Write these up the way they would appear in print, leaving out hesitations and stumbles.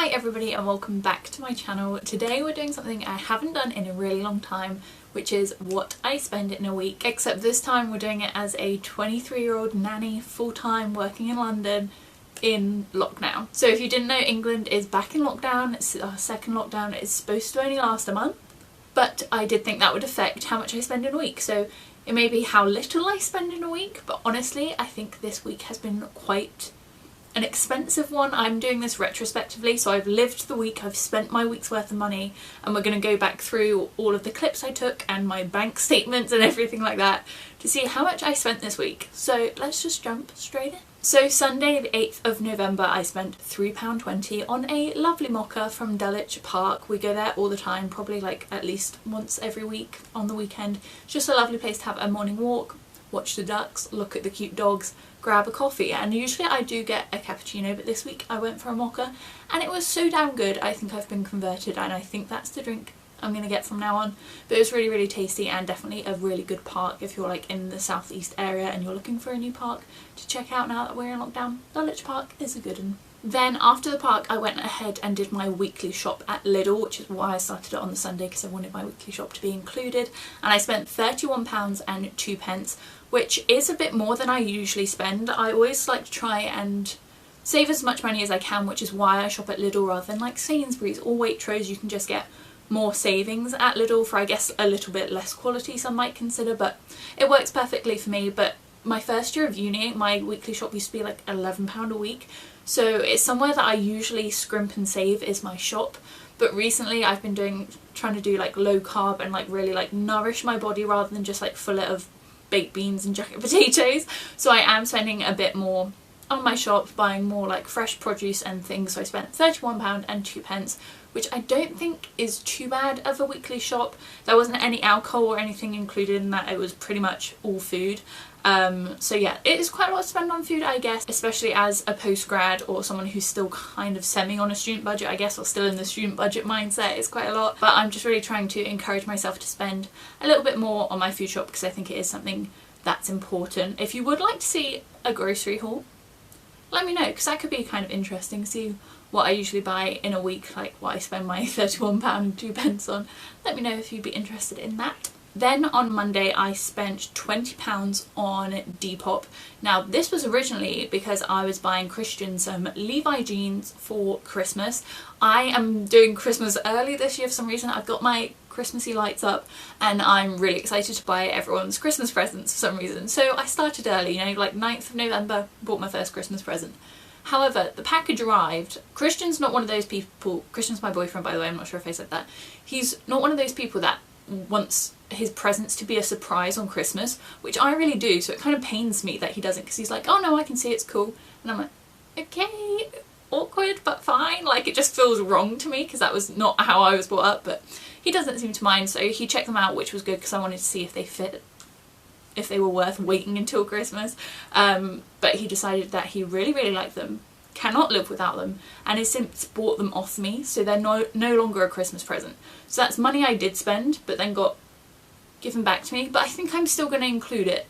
Hi everybody and welcome back to my channel. Today we're doing something I haven't done in a really long time, which is what I spend in a week, except this time we're doing it as a 23-year-old nanny full-time working in London in lockdown. So if you didn't know, England is back in lockdown. It's our second lockdown. It's supposed to only last a month, but I did think that would affect how much I spend in a week. So it may be how little I spend in a week, but honestly I think this week has been quite an expensive one. I'm doing this retrospectively, so I've lived the week, I've spent my week's worth of money, and we're going to go back through all of the clips I took and my bank statements and everything like that to see how much I spent this week. So let's just jump straight in. So Sunday the 8th of November I spent £3.20 on a lovely mocha from Dulwich Park. We go there all the time, probably like at least once every week on the weekend. It's just a lovely place to have a morning walk, watch the ducks, look at the cute dogs, grab a coffee, and usually I do get a cappuccino, but this week I went for a mocha and it was so damn good. I think I've been converted and I think that's the drink I'm going to get from now on. But it was really, really tasty and definitely a really good park if you're like in the southeast area and you're looking for a new park to check out now that we're in lockdown. Dulwich Park is a good one. Then after the park I went ahead and did my weekly shop at Lidl, which is why I started it on the Sunday, because I wanted my weekly shop to be included, and I spent £31.02, which is a bit more than I usually spend. I always like to try and save as much money as I can, which is why I shop at Lidl rather than like Sainsbury's or Waitrose. You can just get more savings at Lidl for I guess a little bit less quality, some might consider, but it works perfectly for me. But my first year of uni, my weekly shop used to be like £11 a week, so it's somewhere that I usually scrimp and save is my shop. But recently I've been trying to do like low carb and like really like nourish my body rather than just like full it of baked beans and jacket potatoes. So I am spending a bit more on my shop, buying more like fresh produce and things. So I spent £31.02, which I don't think is too bad of a weekly shop. There wasn't any alcohol or anything included in that. It was pretty much all food. So yeah, it is quite a lot to spend on food, I guess, especially as a post-grad or someone who's still kind of semi on a student budget, I guess, or still in the student budget mindset. It's quite a lot, but I'm just really trying to encourage myself to spend a little bit more on my food shop because I think it is something that's important. If you would like to see a grocery haul, let me know, because that could be kind of interesting. See what I usually buy in a week, like what I spend my £31.02 on. Let me know if you'd be interested in that. Then on Monday I spent £20 on Depop. Now this was originally because I was buying Christian some Levi jeans for Christmas. I am doing Christmas early this year for some reason. I've got my Christmassy lights up and I'm really excited to buy everyone's Christmas presents for some reason. So I started early, you know, like 9th of November, bought my first Christmas present. However, the package arrived. Christian's not one of those people, Christian's my boyfriend by the way, I'm not sure if I said that. He's not one of those people that wants his presents to be a surprise on Christmas, which I really do, so it kind of pains me that he doesn't, because he's like, oh no, I can see, it's cool, and I'm like, okay, awkward but fine. Like, it just feels wrong to me because that was not how I was brought up, but he doesn't seem to mind. So he checked them out, which was good because I wanted to see if they fit, if they were worth waiting until Christmas. But he decided that he really, really liked them, cannot live without them, and has since bought them off me, so they're no longer a Christmas present. So that's money I did spend but then got given back to me, but I think I'm still going to include it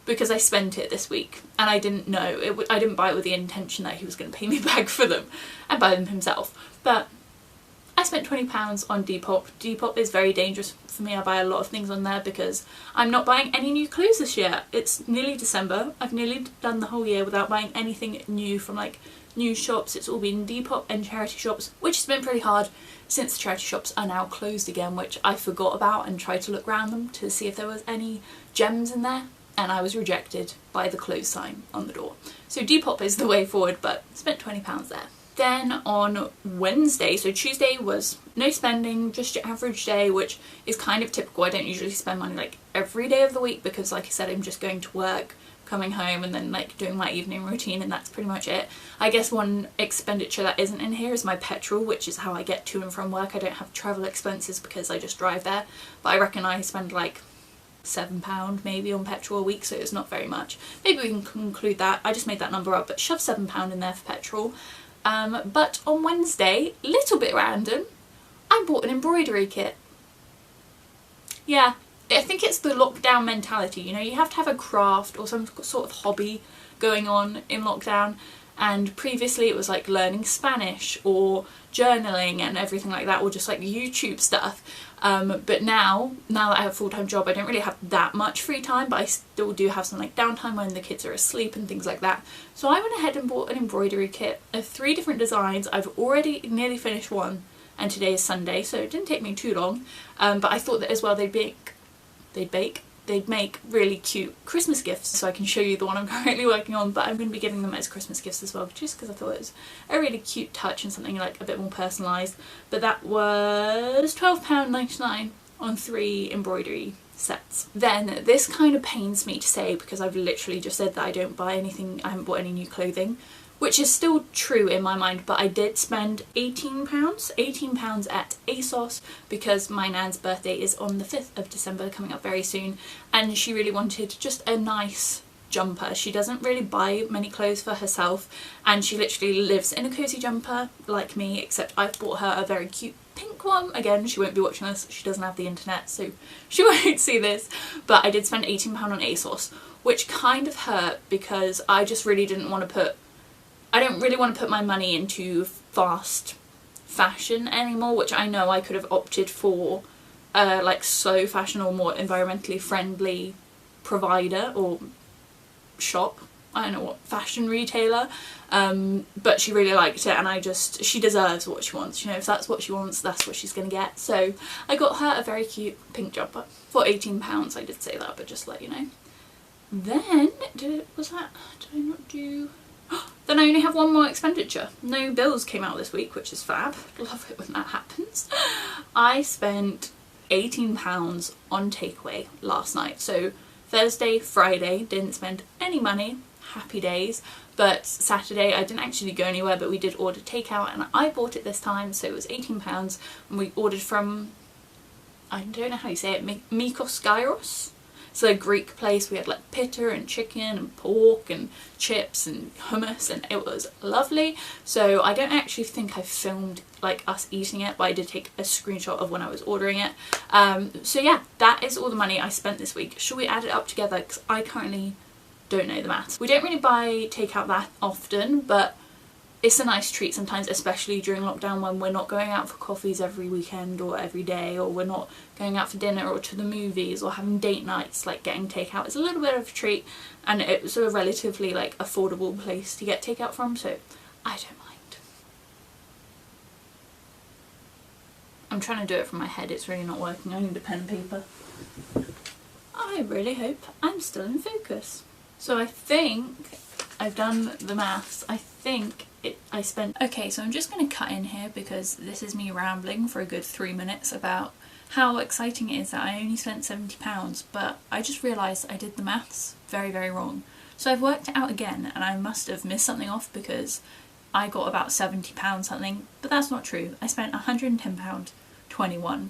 because I spent it this week and I didn't know I didn't buy it with the intention that he was going to pay me back for them and buy them himself. But I spent £20 on Depop. Depop is very dangerous for me. I buy a lot of things on there because I'm not buying any new clothes this year. It's nearly December. I've nearly done the whole year without buying anything new from like new shops. It's all been Depop and charity shops, which has been pretty hard since the charity shops are now closed again, which I forgot about and tried to look around them to see if there was any gems in there, and I was rejected by the close sign on the door. So Depop is the way forward, but spent £20 there. Then on Wednesday, so Tuesday was no spending, just your average day, which is kind of typical. I don't usually spend money like every day of the week because, like I said, I'm just going to work, coming home, and then like doing my evening routine, and that's pretty much it. I guess one expenditure that isn't in here is my petrol, which is how I get to and from work. I don't have travel expenses because I just drive there, but I reckon I spend like £7 maybe on petrol a week, so it's not very much. Maybe we can conclude that. I just made that number up, but shove £7 in there for petrol. But on Wednesday, little bit random, I bought an embroidery kit. Yeah, I think it's the lockdown mentality, you know, you have to have a craft or some sort of hobby going on in lockdown, and previously it was like learning Spanish or journaling and everything like that, or just like YouTube stuff. But now that I have a full-time job, I don't really have that much free time, but I still do have some like downtime when the kids are asleep and things like that. So I went ahead and bought an embroidery kit of 3 different designs. I've already nearly finished one, and today is Sunday, so it didn't take me too long. But I thought that as well they'd make really cute Christmas gifts, so I can show you the one I'm currently working on, but I'm going to be giving them as Christmas gifts as well, just because I thought it was a really cute touch and something like a bit more personalised. But that was £12.99 on 3 embroidery sets. Then this kind of pains me to say, because I've literally just said that I don't buy anything, I haven't bought any new clothing, which is still true in my mind, but I did spend £18 at ASOS, because my nan's birthday is on the 5th of December, coming up very soon, and she really wanted just a nice jumper. She doesn't really buy many clothes for herself, and she literally lives in a cozy jumper like me, except I've bought her a very cute pink one. Again, she won't be watching this, she doesn't have the internet, so she won't see this, but I did spend £18 on ASOS, which kind of hurt, because I just really didn't want to put I don't really want to put my money into fast fashion anymore, which I know I could have opted for like slow fashion or more environmentally friendly provider or shop. I don't know what, fashion retailer, but she really liked it, and she deserves what she wants, you know, if that's what she wants, that's what she's gonna get. So I got her a very cute pink jumper for £18, I did say that, but just to let you know. Then, did I not do... Then I only have one more expenditure. No bills came out this week, which is fab. Love it when that happens. I spent £18 on takeaway last night. So Thursday, Friday, didn't spend any money. Happy days. But Saturday I didn't actually go anywhere, but we did order takeout, and I bought it this time, so it was £18, and we ordered from, I don't know how you say it, Mikos Gyros. It's a Greek place. We had like pita and chicken and pork and chips and hummus, and it was lovely. So I don't actually think I filmed like us eating it, but I did take a screenshot of when I was ordering it. So yeah, that is all the money I spent this week. Should we add it up together? Because I currently don't know the maths. We don't really buy takeout that often, but it's a nice treat sometimes, especially during lockdown, when we're not going out for coffees every weekend or every day, or we're not going out for dinner or to the movies or having date nights. Like, getting takeout is a little bit of a treat, and it's a relatively like affordable place to get takeout from, so I don't mind. I'm trying to do it from my head, it's really not working. I need a pen and paper. I really hope I'm still in focus. So I think I've done the maths. I think I spent... Okay, so I'm just going to cut in here because this is me rambling for a good 3 minutes about how exciting it is that I only spent £70, but I just realised I did the maths very, very wrong. So I've worked it out again, and I must have missed something off because I got about £70 something, but that's not true. I spent £110.21,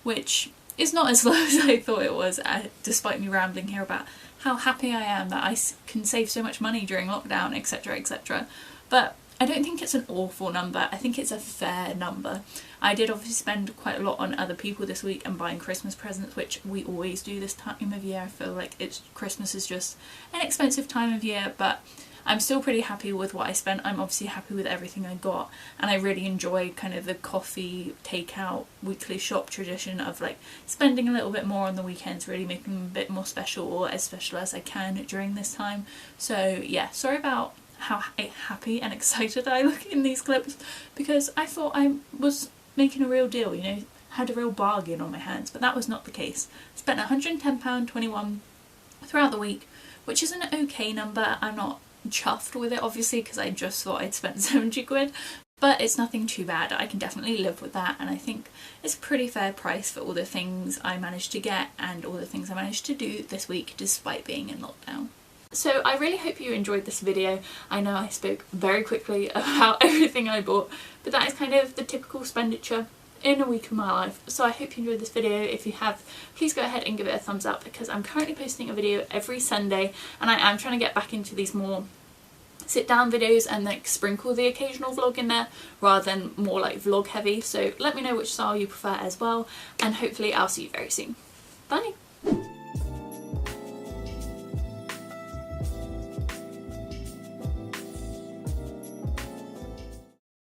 which is not as low as I thought it was, despite me rambling here about how happy I am that I can save so much money during lockdown, etc, etc. But I don't think it's an awful number. I think it's a fair number. I did obviously spend quite a lot on other people this week and buying Christmas presents, which we always do this time of year. I feel like Christmas is just an expensive time of year, but I'm still pretty happy with what I spent. I'm obviously happy with everything I got, and I really enjoy kind of the coffee takeout weekly shop tradition of like spending a little bit more on the weekends, really making them a bit more special, or as special as I can during this time. So yeah, sorry about how happy and excited I look in these clips, because I thought I was making a real deal, you know, had a real bargain on my hands, but that was not the case. Spent £110.21 throughout the week, which is an okay number. I'm not chuffed with it obviously because I just thought I'd spent 70 quid, but it's nothing too bad. I can definitely live with that, and I think it's a pretty fair price for all the things I managed to get and all the things I managed to do this week despite being in lockdown. So I really hope you enjoyed this video. I know I spoke very quickly about everything I bought, but that is kind of the typical expenditure in a week of my life. So I hope you enjoyed this video. If you have, please go ahead and give it a thumbs up, because I'm currently posting a video every Sunday, and I am trying to get back into these more sit down videos and like sprinkle the occasional vlog in there rather than more like vlog heavy. So let me know which style you prefer as well, and hopefully I'll see you very soon. Bye!